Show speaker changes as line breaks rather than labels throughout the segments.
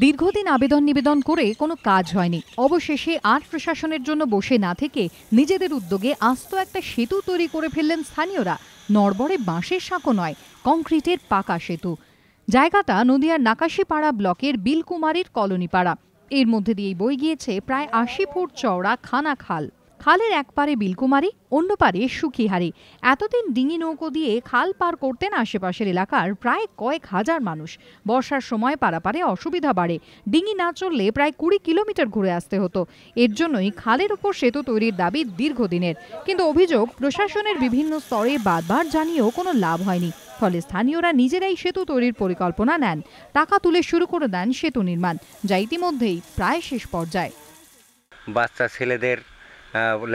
দীর্ঘদিন আবেদন নিবেদন করে কোনো কাজ হয়নি। অবশেষে আর প্রশাসনের জন্য বসে না থেকে নিজেদের উদ্যোগে আস্ত একটা সেতু তৈরি করে ফেললেন স্থানীয়রা। নড়বড়ে বাঁশের সাঁকো নয়, কংক্রিটের পাকা সেতু। জায়গাটা নদিয়ার নাকাশিপাড়া ব্লকের বিলকুমারীর কলোনিপাড়া। এর মধ্যে দিয়েই বয়ে গিয়েছে প্রায় ৮০ ফুট চওড়া খানা খাল। খালের এক পারে বিলকুমারী, অন্য পারে সুখিহারি। এতদিন ডিঙি নৌকো দিয়ে খাল পার করতেন আশেপাশের এলাকার প্রায় কয়েক হাজার মানুষ। বর্ষার সময় পারাপারে অসুবিধা বাড়ে। ডিঙি না চললে প্রায় ২০ কিলোমিটার ঘুরে আসতে হতো। এর জন্যই খালের উপর সেতু তৈরির দাবি দীর্ঘদিনের। কিন্তু অভিযোগ, প্রশাসনের বিভিন্ন স্তরে বারবার জানিয়েও কোনো লাভ হয়নি। ফলে স্থানীয়রা নিজেরাই সেতু তৈরির পরিকল্পনা নেন, টাকা তুলে শুরু করে দেন সেতু নির্মাণ, যা ইতিমধ্যেই প্রায় শেষ পর্যায়ে।
বাচ্চা ছেলেদের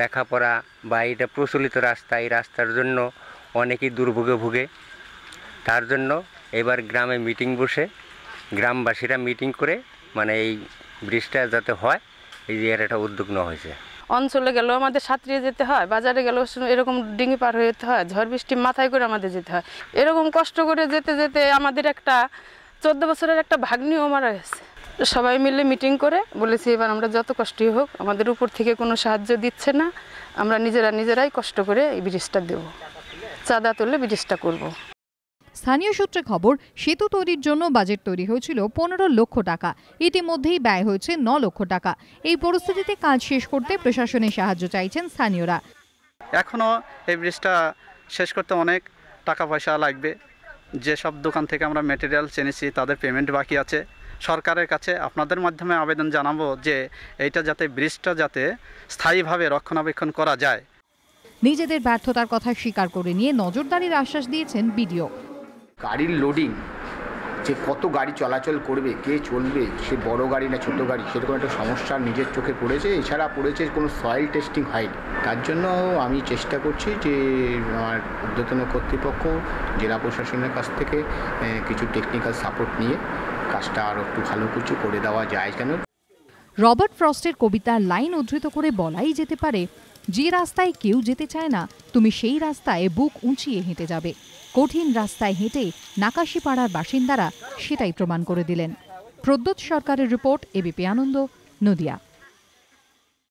লেখাপড়া বা এটা প্রচলিত রাস্তা, এই রাস্তার জন্য অনেকেই দুর্ভোগে ভুগে। তার জন্য এবার গ্রামে মিটিং বসে গ্রামবাসীরা মিটিং করে এই ব্রিজটা যাতে হয়, এই একটা উদ্যোগ নেওয়া হয়েছে।
অঞ্চলে গেলেও আমাদের সাঁতরিয়ে যেতে হয়, বাজারে গেলেও এরকম ডিঙি পার হয়ে যেতে হয়, ঝড় বৃষ্টি মাথায় করে আমাদের যেতে হয়। এরকম কষ্ট করে যেতে যেতে আমাদের একটা 14 বছরের একটা ভাগ্নিও মারা গেছে। সবাই মিলে মিটিং করে বলেছি এবার আমরা যত কষ্টই হোক, আমাদের উপর থেকে কোনো সাহায্য দিচ্ছে না, আমরা নিজেরাই কষ্ট করে এই ব্রিজটা দেব, চাঁদা তুলে ব্রিজটা করব।
স্থানীয় সূত্রে খবর, সেতু তৈরির জন্য বাজেট তৈরি হয়েছিল ১৫ লক্ষ টাকা। ইতিমধ্যেই ব্যয় হয়েছে ৯ লক্ষ টাকা। এই পরিস্থিতিতে কাজ শেষ করতে প্রশাসনের সাহায্য চাইছেন স্থানীয়রা।
এখনও এই ব্রিজটা শেষ করতে অনেক টাকা পয়সা লাগবে। যেসব দোকান থেকে আমরা ম্যাটেরিয়াল এনেছি তাদের পেমেন্ট বাকি আছে। সরকারের কাছে আপনাদের মাধ্যমে আবেদন জানাবো যে এইটা যাতে ব্রিজটা যাতে স্থায়ীভাবে রক্ষণাবেক্ষণ করা যায়।
নিজেদের ব্যর্থতার কথা স্বীকার করে নিয়ে নজরদারির আশ্বাস দিয়েছেন বিডিও।
গাড়ির লোডিং, যে কত গাড়ি চলাচল করবে, কে চলবে, সে বড় গাড়ি না ছোট গাড়ি, সেরকম একটা সমস্যা নিজের চোখে পড়েছে। এছাড়া পড়েছে কোনো সয়েল টেস্টিং হয়নি। তার জন্য আমি চেষ্টা করছি যে আমার ঊর্ধ্বতন কর্তৃপক্ষ, জেলা প্রশাসনের কাছ থেকে কিছু টেকনিক্যাল সাপোর্ট নিয়ে কাজটা আরও একটু ভালো কিছু করে দেওয়া যায়। কেন
রবার্ট ফ্রস্টের কবিতার লাইন উদ্ধৃত করে বলাই যেতে পারে, যে রাস্তায় কেউ যেতে চায় না, তুমি সেই রাস্তায় বুক উঁচিয়ে হেঁটে যাবে। কঠিন রাস্তায় হেঁটে নাকাশিপাড়ার বাসিন্দারা সেটাই প্রমাণ করে দিলেন। প্রদ্যোৎ সরকারের রিপোর্ট, এবিপি আনন্দ, নদিয়া।